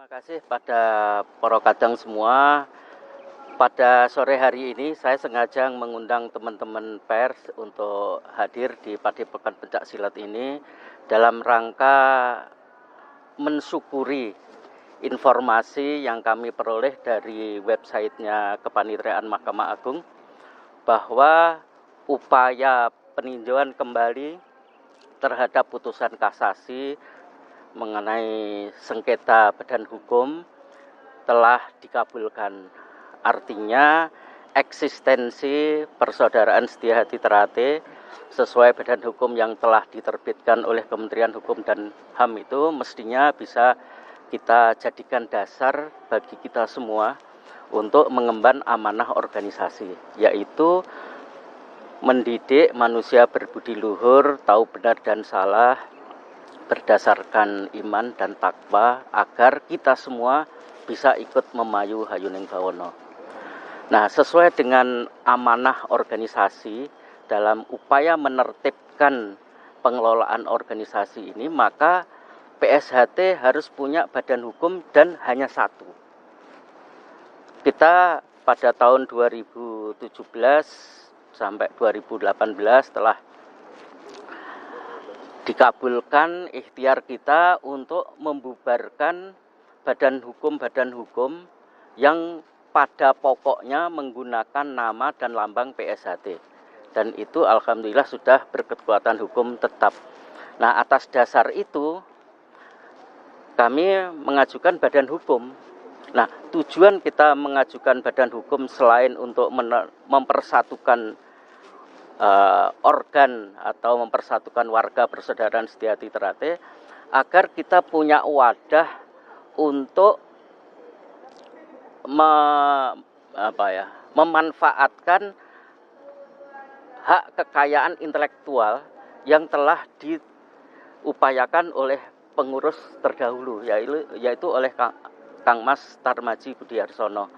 Terima kasih pada para kadang semua. Pada sore hari ini saya sengaja mengundang teman-teman pers untuk hadir di Padepokan Pencaksilat ini dalam rangka mensyukuri informasi yang kami peroleh dari websitenya Kepanitraan Mahkamah Agung bahwa upaya peninjauan kembali terhadap putusan kasasi mengenai sengketa badan hukum telah dikabulkan. Artinya eksistensi persaudaraan Setia Hati Terate sesuai badan hukum yang telah diterbitkan oleh Kementerian Hukum dan HAM itu mestinya bisa kita jadikan dasar bagi kita semua untuk mengemban amanah organisasi, yaitu mendidik manusia berbudi luhur, tahu benar dan salah, berdasarkan iman dan takwa agar kita semua bisa ikut memayu hayuning bawono. Nah, sesuai dengan amanah organisasi dalam upaya menertibkan pengelolaan organisasi ini, maka PSHT harus punya badan hukum dan hanya satu. Kita pada tahun 2017 sampai 2018 telah dikabulkan ikhtiar kita untuk membubarkan badan hukum yang pada pokoknya menggunakan nama dan lambang PSHT. Dan itu alhamdulillah sudah berkekuatan hukum tetap. Nah, atas dasar itu kami mengajukan badan hukum. Nah, tujuan kita mengajukan badan hukum selain untuk mempersatukan organ atau mempersatukan warga persaudaraan Setia Hati Terate agar kita punya wadah untuk memanfaatkan hak kekayaan intelektual yang telah diupayakan oleh pengurus terdahulu, yaitu oleh Kang Mas Tarmaji Budiarsono.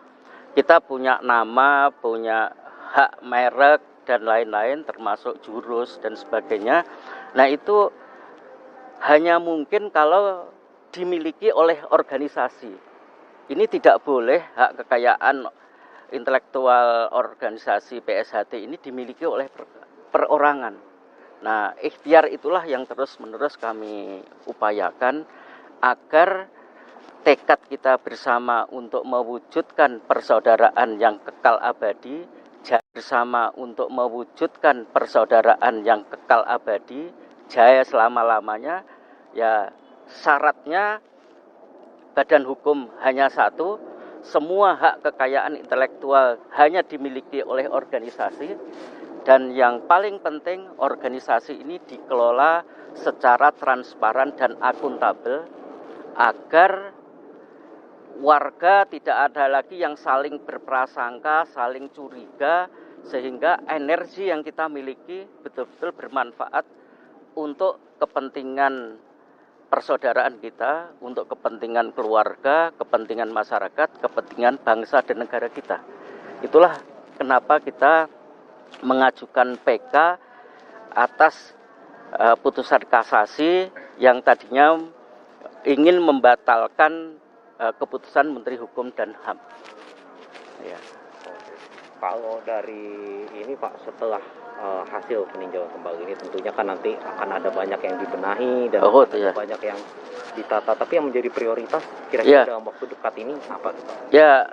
Kita punya nama, punya hak merek dan lain-lain, termasuk jurus dan sebagainya. Nah, itu hanya mungkin kalau dimiliki oleh organisasi. Ini tidak boleh hak kekayaan intelektual organisasi PSHT ini dimiliki oleh perorangan. Nah, ikhtiar itulah yang terus-menerus kami upayakan agar tekad kita bersama untuk mewujudkan persaudaraan yang kekal abadi, bersama untuk mewujudkan persaudaraan yang kekal abadi, jaya selama-lamanya, ya syaratnya badan hukum hanya satu, semua hak kekayaan intelektual hanya dimiliki oleh organisasi, dan yang paling penting organisasi ini dikelola secara transparan dan akuntabel agar warga tidak ada lagi yang saling berprasangka, saling curiga, sehingga energi yang kita miliki betul-betul bermanfaat untuk kepentingan persaudaraan kita, untuk kepentingan keluarga, kepentingan masyarakat, kepentingan bangsa dan negara kita. Itulah kenapa kita mengajukan PK atas putusan kasasi yang tadinya ingin membatalkan keputusan Menteri Hukum dan HAM. Ya. Kalau dari ini Pak, setelah hasil peninjauan kembali ini tentunya kan nanti akan ada banyak yang dibenahi dan ada banyak yang ditata. Tapi yang menjadi prioritas kira-kira dalam waktu dekat ini apa? Ya,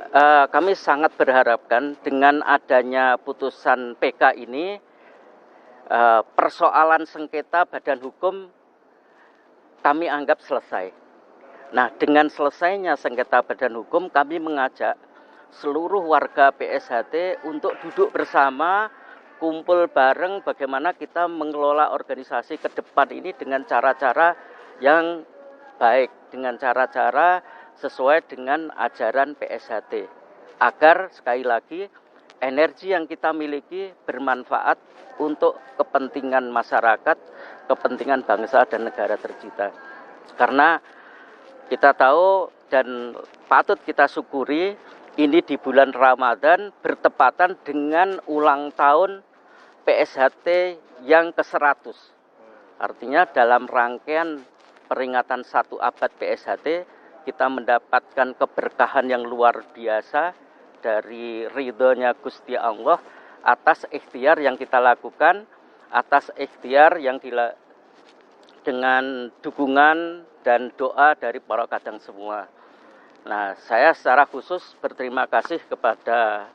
kami sangat berharapkan dengan adanya putusan PK ini persoalan sengketa badan hukum kami anggap selesai. Nah, dengan selesainya sengketa badan hukum, kami mengajak seluruh warga PSHT untuk duduk bersama, kumpul bareng bagaimana kita mengelola organisasi ke depan ini dengan cara-cara yang baik, dengan cara-cara sesuai dengan ajaran PSHT. Agar sekali lagi energi yang kita miliki bermanfaat untuk kepentingan masyarakat, kepentingan bangsa dan negara tercinta. Karena kita tahu dan patut kita syukuri ini di bulan Ramadan bertepatan dengan ulang tahun PSHT yang ke-100. Artinya dalam rangkaian peringatan 1 abad PSHT kita mendapatkan keberkahan yang luar biasa dari ridhonya Gusti Allah atas ikhtiar yang kita lakukan, atas ikhtiar yang dengan dukungan dan doa dari para kadang semua. Nah, saya secara khusus berterima kasih kepada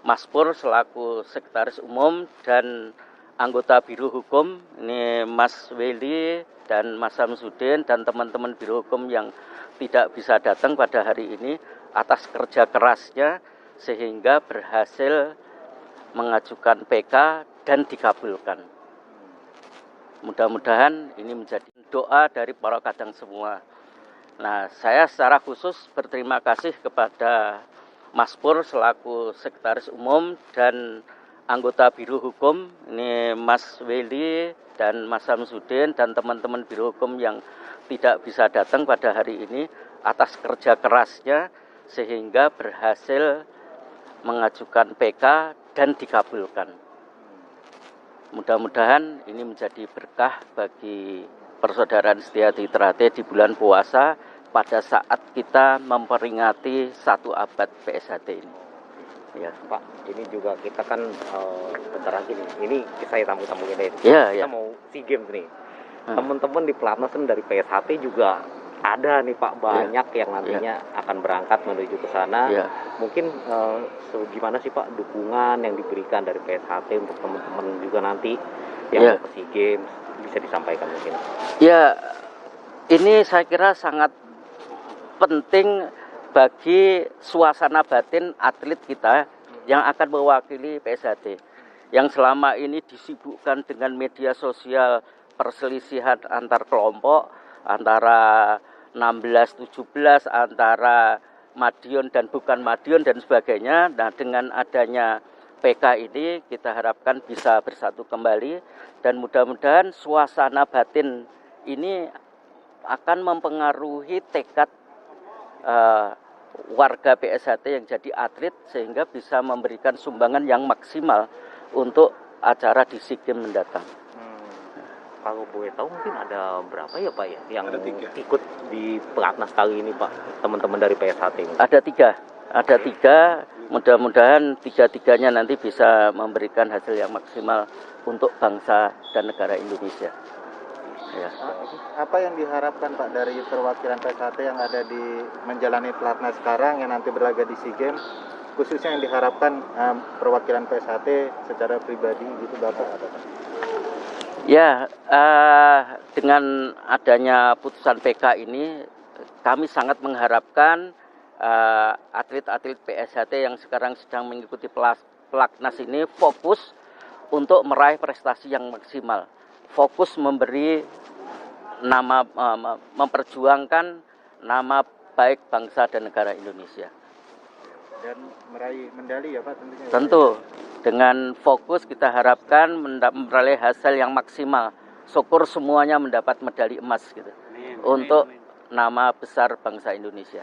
Mas Pur selaku Sekretaris Umum dan anggota Biro Hukum, ini Mas Weli dan Mas Samsudin dan teman-teman Biro Hukum yang tidak bisa datang pada hari ini atas kerja kerasnya sehingga berhasil mengajukan PK dan dikabulkan. Mudah-mudahan ini menjadi doa dari para kadang semua. Nah, saya secara khusus berterima kasih kepada Mas Pur selaku Sekretaris Umum dan anggota Biro Hukum, ini Mas Weli dan Mas Samsudin dan teman-teman Biro Hukum yang tidak bisa datang pada hari ini atas kerja kerasnya sehingga berhasil mengajukan PK dan dikabulkan. Mudah-mudahan ini menjadi berkah bagi persaudaraan setia di Ternate di bulan puasa pada saat kita memperingati 1 abad PSHT ini. Ya, Pak, ini juga kita kan bentar lagi nih. Ini saya tamu-tamu kita itu. Ya, kita mau SEA Games nih. Teman-teman di pelatnas dari PSHT juga ada nih Pak, banyak yang nantinya akan berangkat menuju ke sana. Mungkin gimana sih Pak dukungan yang diberikan dari PSHT untuk teman-teman juga nanti yang mau ke SEA Games, bisa disampaikan mungkin? Ya, ini saya kira sangat penting bagi suasana batin atlet kita yang akan mewakili PSHT yang selama ini disibukkan dengan media sosial, perselisihan antar kelompok, antara 16-17, antara Madiun dan bukan Madiun dan sebagainya. Nah, dengan adanya PK ini kita harapkan bisa bersatu kembali dan mudah-mudahan suasana batin ini akan mempengaruhi tekad warga PSHT yang jadi atlet sehingga bisa memberikan sumbangan yang maksimal untuk acara di SEA Games mendatang. Kalau boleh tahu mungkin ada berapa ya Pak ya yang ikut di pelatnas kali ini Pak, teman-teman dari PSHT ini? Ada tiga, mudah-mudahan tiga-tiganya nanti bisa memberikan hasil yang maksimal untuk bangsa dan negara Indonesia. Ya. Apa yang diharapkan Pak dari perwakilan PSHT yang ada di menjalani pelatnas sekarang yang nanti berlaga di SEA Games, khususnya yang diharapkan perwakilan PSHT secara pribadi gitu Bapak ada Pak? Ya, dengan adanya putusan PK ini kami sangat mengharapkan atlet-atlet PSHT yang sekarang sedang mengikuti pelatnas ini fokus untuk meraih prestasi yang maksimal, fokus memberi nama, memperjuangkan nama baik bangsa dan negara Indonesia. Dan meraih medali ya Pak tentunya. Tentu, dengan fokus kita harapkan meraih hasil yang maksimal. Syukur semuanya mendapat medali emas gitu. Untuk nama besar bangsa Indonesia.